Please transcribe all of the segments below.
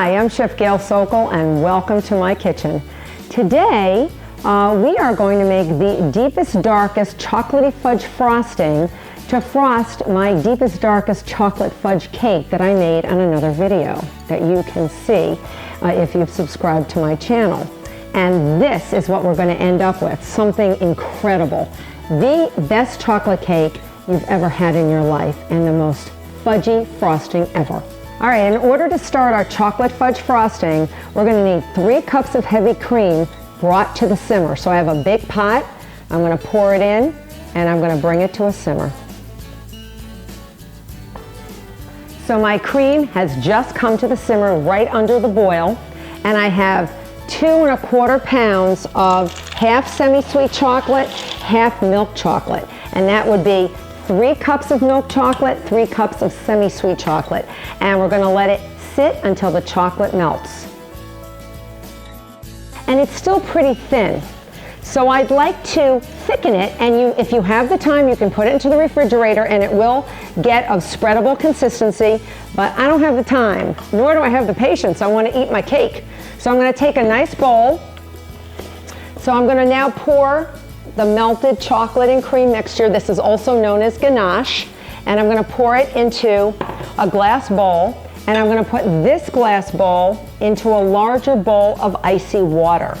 Hi, I'm Chef Gail Sokol and welcome to my kitchen. Today we are going to make the deepest, darkest chocolatey fudge frosting to frost my deepest, darkest chocolate fudge cake that I made on another video that you can see if you've subscribed to my channel. And this is what we're going to end up with, something incredible. The best chocolate cake you've ever had in your life and the most fudgy frosting ever. All right, in order to start our chocolate fudge frosting, we're going to need 3 cups of heavy cream brought to the simmer. So I have a big pot, I'm going to pour it in, and I'm going to bring it to a simmer. So my cream has just come to the simmer right under the boil, and I have 2 1/4 pounds of half semi-sweet chocolate, half milk chocolate, and that would be 3 cups of milk chocolate, 3 cups of semi-sweet chocolate, and we're going to let it sit until the chocolate melts. And it's still pretty thin, so I'd like to thicken it, and if you have the time, you can put it into the refrigerator and it will get a spreadable consistency, but I don't have the time, nor do I have the patience. I want to eat my cake. So I'm going to take a nice bowl. So I'm going to now pour the melted chocolate and cream mixture. This is also known as ganache, and I'm going to pour it into a glass bowl, and I'm going to put this glass bowl into a larger bowl of icy water,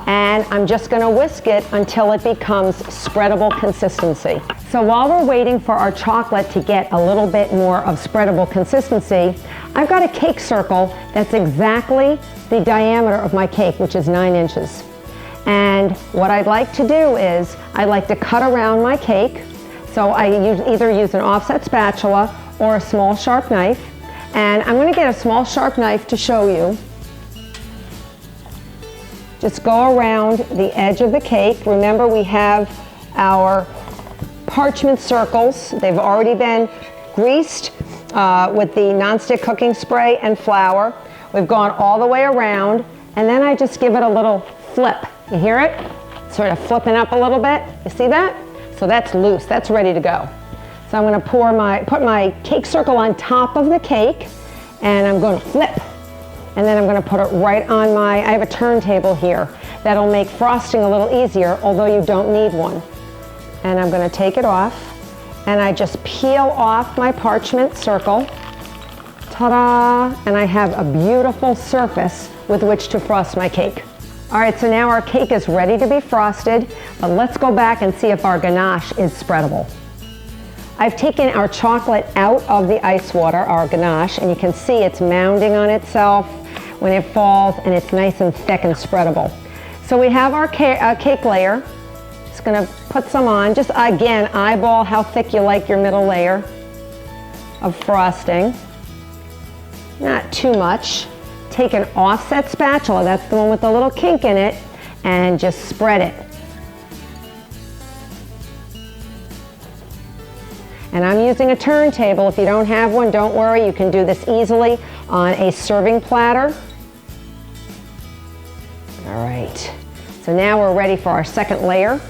and I'm just going to whisk it until it becomes spreadable consistency. So while we're waiting for our chocolate to get a little bit more of spreadable consistency, I've got a cake circle that's exactly the diameter of my cake, which is 9 inches. And what I'd like to do is, I like to cut around my cake. So I either use an offset spatula or a small sharp knife. And I'm going to get a small sharp knife to show you. Just go around the edge of the cake. Remember, we have our parchment circles. They've already been greased with the nonstick cooking spray and flour. We've gone all the way around, and then I just give it a little flip. You hear it? Sort of flipping up a little bit. You see that? So that's loose. That's ready to go. So I'm going to put my cake circle on top of the cake, and I'm going to flip. And then I'm going to put it right on I have a turntable here that'll make frosting a little easier, although you don't need one. And I'm going to take it off, and I just peel off my parchment circle. Ta-da! And I have a beautiful surface with which to frost my cake. All right, so now our cake is ready to be frosted, but let's go back and see if our ganache is spreadable. I've taken our chocolate out of the ice water, our ganache, and you can see it's mounding on itself when it falls, and it's nice and thick and spreadable. So we have our cake layer. Just gonna put some on. Just again, eyeball how thick you like your middle layer of frosting. Not too much. Take an offset spatula, that's the one with the little kink in it, and just spread it. And I'm using a turntable. If you don't have one, don't worry, you can do this easily on a serving platter. All right, so now we're ready for our second layer.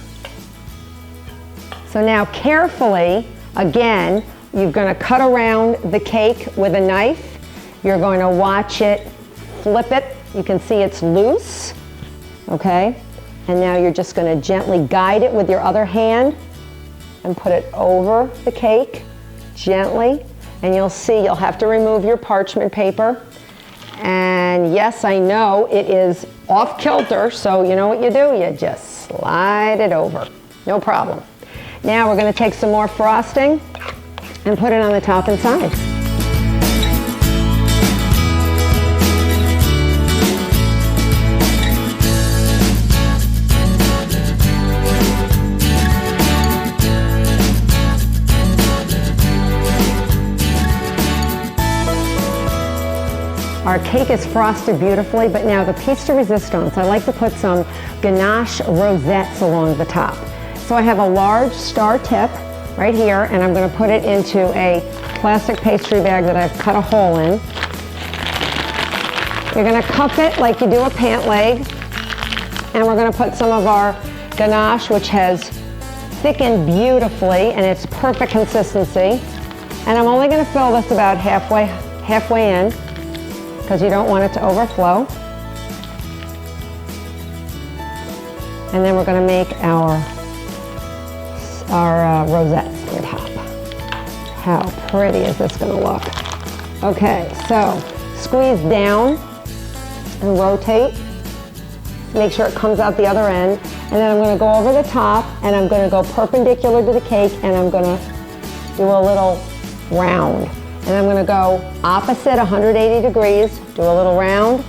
So now carefully, again, you're going to cut around the cake with a knife. You're going to watch it flip it. You can see it's loose, okay? And now you're just going to gently guide it with your other hand and put it over the cake, gently. And you'll see you'll have to remove your parchment paper. And yes, I know it is off kilter, so you know what you do? You just slide it over. No problem. Now we're going to take some more frosting and put it on the top and sides. Our cake is frosted beautifully, but now the piece de resistance, I like to put some ganache rosettes along the top. So I have a large star tip right here, and I'm going to put it into a plastic pastry bag that I've cut a hole in. You're going to cup it like you do a pant leg, and we're going to put some of our ganache, which has thickened beautifully, and it's perfect consistency. And I'm only going to fill this about halfway in. because you don't want it to overflow. And then we're going to make our rosettes on top. How pretty is this going to look? Okay, so squeeze down and rotate. Make sure it comes out the other end. And then I'm going to go over the top and I'm going to go perpendicular to the cake and I'm going to do a little round. And I'm going to go opposite 180 degrees, do a little round,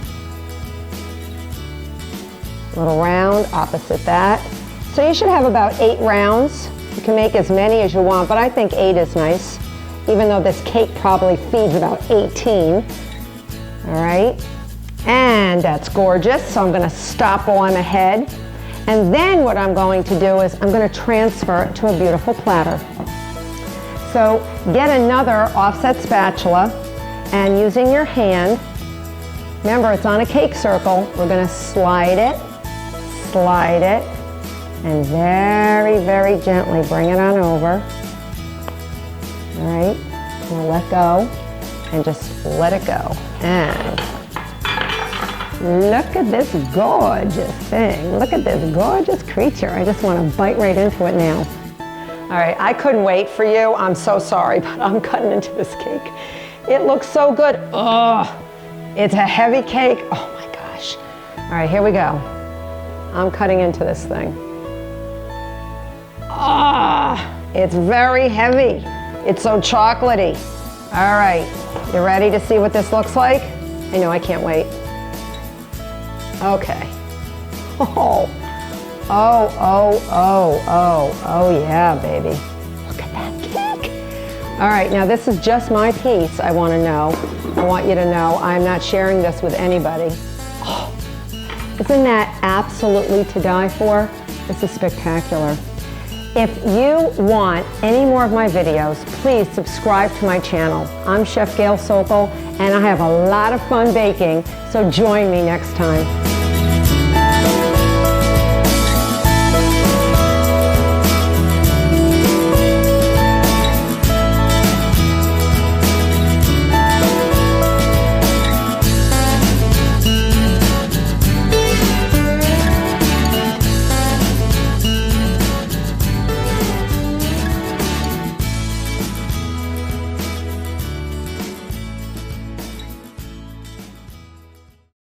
opposite that. So you should have about 8 rounds. You can make as many as you want, but I think 8 is nice, even though this cake probably feeds about 18. All right, and that's gorgeous. So I'm going to stop on ahead. And then what I'm going to do is I'm going to transfer it to a beautiful platter. So get another offset spatula and using your hand, remember it's on a cake circle, we're going to slide it, and very, very gently bring it on over. All right, I'm going to let go and just let it go. And look at this gorgeous thing. Look at this gorgeous creature. I just want to bite right into it now. All right, I couldn't wait for you. I'm so sorry, but I'm cutting into this cake. It looks so good. Oh, it's a heavy cake. Oh my gosh. All right, here we go. I'm cutting into this thing. Ah, it's very heavy. It's so chocolatey. All right, you ready to see what this looks like? I know, I can't wait. Okay. Oh yeah, baby. Look at that cake. All right, now this is just my piece, I want to know. I want you to know I'm not sharing this with anybody. Oh, isn't that absolutely to die for? This is spectacular. If you want any more of my videos, please subscribe to my channel. I'm Chef Gail Sokol, and I have a lot of fun baking, so join me next time.